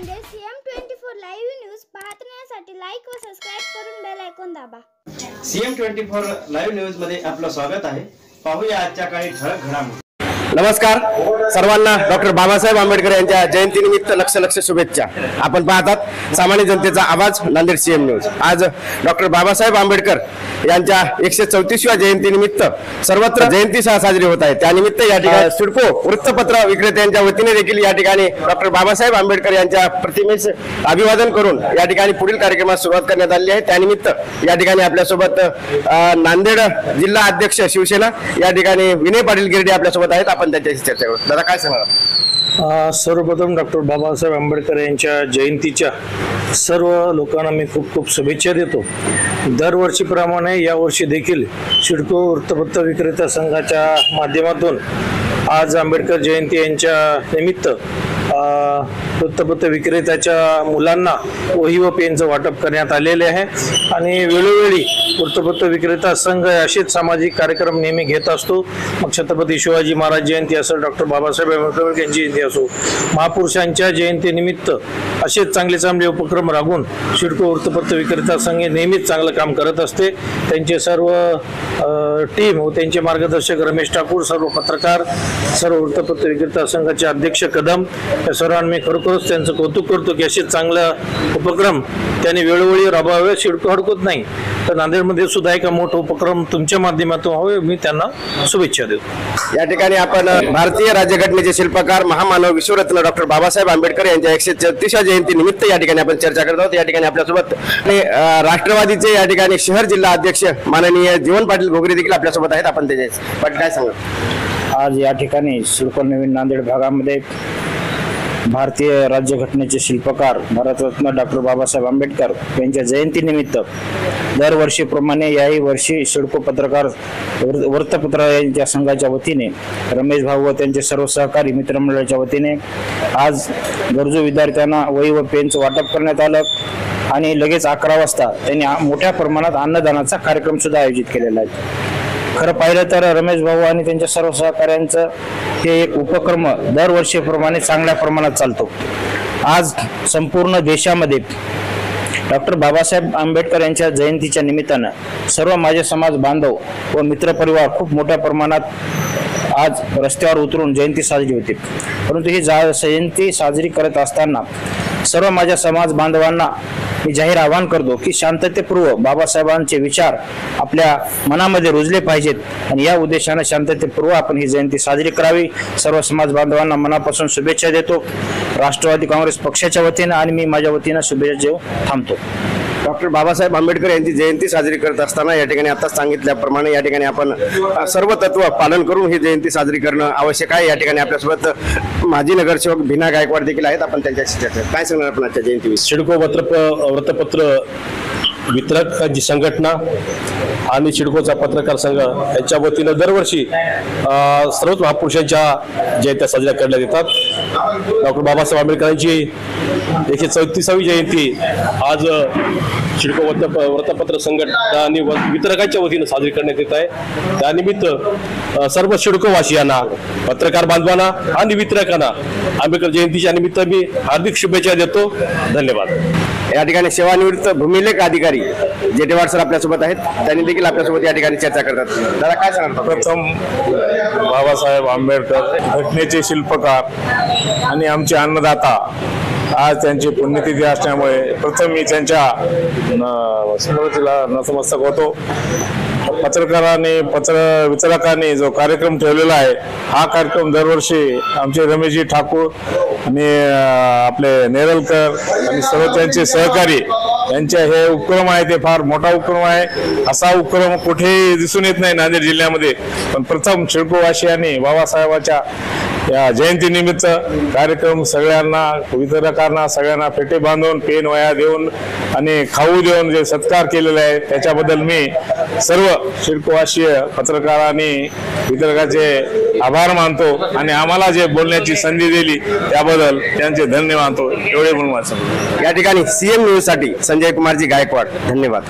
Nanded CM24 live news पाहण्यासाठी like व subscribe करून बेल आयकॉन दाबा। CM24 लाईव्ह न्यूज मध्ये आपलं स्वागत आहे। पाहूया आजच्या काही ठळक घडामोडी। नमस्कार सर्वांना डॉक्टर बाबासाहेब आंबेडकर यांच्या जयंतीनिमित्त लक्ष शुभेच्छा। आपण पाहतात सामान्य जनतेचा आवाज नांदेड CM न्यूज। आज डॉक्टर बाबासाहेब आंबेडकर यांच्या 134व्या जयंतीनिमित्त सर्वत्र जयंती साजरी होत आहे। त्यानिमित्त या ठिकाणी सिडको वृत्तपत्र विक्रेत्यांच्या वतीने देखील या ठिकाणी डॉक्टर बाबासाहेब आंबेडकर यांच्या प्रतिमेस अभिवादन करून या ठिकाणी पुढील कार्यक्रमास सुरुवात करण्यात आली आहे। त्यानिमित्त या ठिकाणी आपल्यासोबत नांदेड जिल्हा अध्यक्ष शिवसेना या ठिकाणी विनय पाटील गिरडे आपल्यासोबत आहेत। आपण त्यांच्याशी चर्चा करू। दादा काय सांगणार? सर्वप्रथम डॉक्टर बाबासाहेब आंबेडकर यांच्या जयंतीच्या सर्व लोकांना मी खूप शुभेच्छा देतो। दरवर्षीप्रमाणे यावर्षी देखील सिडको वृत्तपत्र विक्रेता संघाच्या माध्यमातून आज आंबेडकर जयंती यांच्या निमित्त वृत्तपत्र विक्रेत्याच्या मुलांना वही व पेनचं वाटप करण्यात आलेले आहे आणि वेळोवेळी वृत्तपत्र विक्रेता संघ असेच सामाजिक कार्यक्रम नेहमी घेत असतो। मग छत्रपती शिवाजी महाराज जयंती असो, डॉक्टर बाबासाहेब आंबेडकर यांची जयंती असो, महापुरुषांच्या जयंतीनिमित्त असेच चांगले उपक्रम राबवून सिडको वृत्तपत्र विक्रेता संघ नेहमीच चांगलं काम करत असते। त्यांचे सर्व टीम व त्यांचे मार्गदर्शक रमेश ठाकूर, सर्व पत्रकार, सर्व वृत्तपत्र विक्रेता संघाचे अध्यक्ष कदम या सर्वांना मी खरोखरच त्यांचं कौतुक करतो की असे चांगला उपक्रम त्यांनी वेळोवेळी राबवावे। सिडको हडकत नाही तर नांदेडमध्ये सुद्धा एक मोठा उपक्रम तुमच्या माध्यमातून व्हावे, मी त्यांना शुभेच्छा देतो। या ठिकाणी आपण भारतीय राज्यघटनेचे शिल्पकार महामानव विश्वरत्न डॉक्टर बाबासाहेब आंबेडकर यांच्या 134व्या जयंती निमित्त या ठिकाणी आपण चर्चा करत आहोत। या ठिकाणी आपल्यासोबत राष्ट्रवादीचे या ठिकाणी शहर जिल्हा अध्यक्ष माननीय जीवन पाटील घोगरे देखील आपल्यासोबत आहेत। आपण त्याचे पाटील काय सांगू? आज या ठिकाणी सिडको नवीन नांदेड भागामध्ये भारतीय राज्यघटनेचे शिल्पकार भारतरत्न डॉक्टर बाबासाहेब आंबेडकर यांच्या जयंतीनिमित्त दरवर्षीप्रमाणे याही वर्षी सिडको पत्रकार वृत्तपत्र यांच्या संघाच्या वतीने रमेश भाऊ व त्यांचे सर्व सहकारी मित्रमंडळाच्या वतीने आज गरजू विद्यार्थ्यांना वही व पेनचं वाटप करण्यात आलं आणि लगेच 11 वाजता त्यांनी मोठ्या प्रमाणात अन्नदानाचा कार्यक्रम सुद्धा आयोजित केलेला आहे। खरं पाहिलं तर रमेश भाऊ आणि त्यांच्या सर्व सहकाऱ्यांचं हे एक उपक्रम दरवर्षीप्रमाणे चांगल्या प्रमाणात चालतो। आज संपूर्ण देशामध्ये डॉक्टर बाबासाहेब आंबेडकर यांच्या जयंतीच्या निमित्तानं सर्व माझे समाज बांधव व मित्रपरिवार खूप मोठ्या प्रमाणात आज रस्त्यावर उतरून जयंती साजरी होती। परंतु ही जयंती साजरी करत असताना सर्व माझ्या समाज बांधवांना मी जाहीर आवाहन करतो की शांततेपूर्व बाबासाहेबांचे विचार आपल्या मनामध्ये रुजले पाहिजेत आणि या उद्देशाने शांततेपूर्व आपण ही जयंती साजरी करावी। सर्व समाज बांधवांना मनापासून शुभेच्छा देतो। राष्ट्रवादी काँग्रेस पक्षाच्या वतीने आणि मी माझ्या वतीने शुभेच्छा देऊन थांबतो। डॉक्टर बाबासाहेब आंबेडकर यांची जयंती साजरी करत असताना या ठिकाणी आता सांगितल्याप्रमाणे या ठिकाणी आपण सर्व तत्व पालन करून ही जयंती साजरी करणं आवश्यक आहे। या ठिकाणी आपल्यासोबत माजी नगरसेवक भीना गायकवाड देखील आहेत। आपण त्यांच्याशी चर्चा काय सांगणार आपण आजच्या जयंतीविषयी? सिडको वृत्तपत्र वितरकांची संघटना आणि सिडकोचा पत्रकार संघ यांच्या वतीनं दरवर्षी सर्वच महापुरुषांच्या जयंत्या साजऱ्या करण्यात येतात। डॉक्टर बाबासाहेब आंबेडकरांची 134वी जयंती आज सिडको वृत्तपत्र संघटना आणि वितरकांच्या वतीनं साजरी करण्यात येत आहे। त्यानिमित्त सर्व सिडकोवासियांना, पत्रकार बांधवांना आणि वितरकांना आंबेडकर जयंतीच्या निमित्त मी हार्दिक शुभेच्छा देतो। धन्यवाद। या ठिकाणी सेवानिवृत्त भूमिलेख अधिकारी जेटेवाड सर आपल्यासोबत आहेत। त्यांनी देखील आपल्यासोबत या ठिकाणी चर्चा करतात। दादा काय सांगणार? प्रथम बाबासाहेब आंबेडकर घटनेचे शिल्पकार आणि आमचे अन्नदाता आज त्यांची पुण्यतिथी असल्यामुळे प्रथम मी त्यांच्या स्मृतीला नतमस्तक होतो। पत्रकारांनी वितरकांनी जो कार्यक्रम ठेवलेला आहे हा कार्यक्रम दरवर्षी आमचे रमेशजी ठाकूर आणि आपले नेरलकर आणि सर्व त्यांचे सहकारी यांचे हे उपक्रम आहे ते फार मोठा उपक्रम आहे। असा उपक्रम कुठेही दिसून येत नाही नांदेड जिल्ह्यामध्ये। पण प्रथम सिडकोवासियांनी बाबासाहेबांच्या या जयंतीनिमित्त कार्यक्रम सगळ्यांना, वितरकांना सगळ्यांना फेटे बांधून पेन वह्या देऊन आणि खाऊ देऊन जे सत्कार केलेला आहे त्याच्याबद्दल मी सर्व सिडकोवासीय पत्रकारांनी वितरकाचे आभार मानतो आणि आम्हाला जे बोलण्याची संधी दिली त्याबद्दल त्यांचे धन्यवाद मानतो। एवढे म्हणून या ठिकाणी CM न्यूज साठी संजय कुमारजी गायकवाड, धन्यवाद।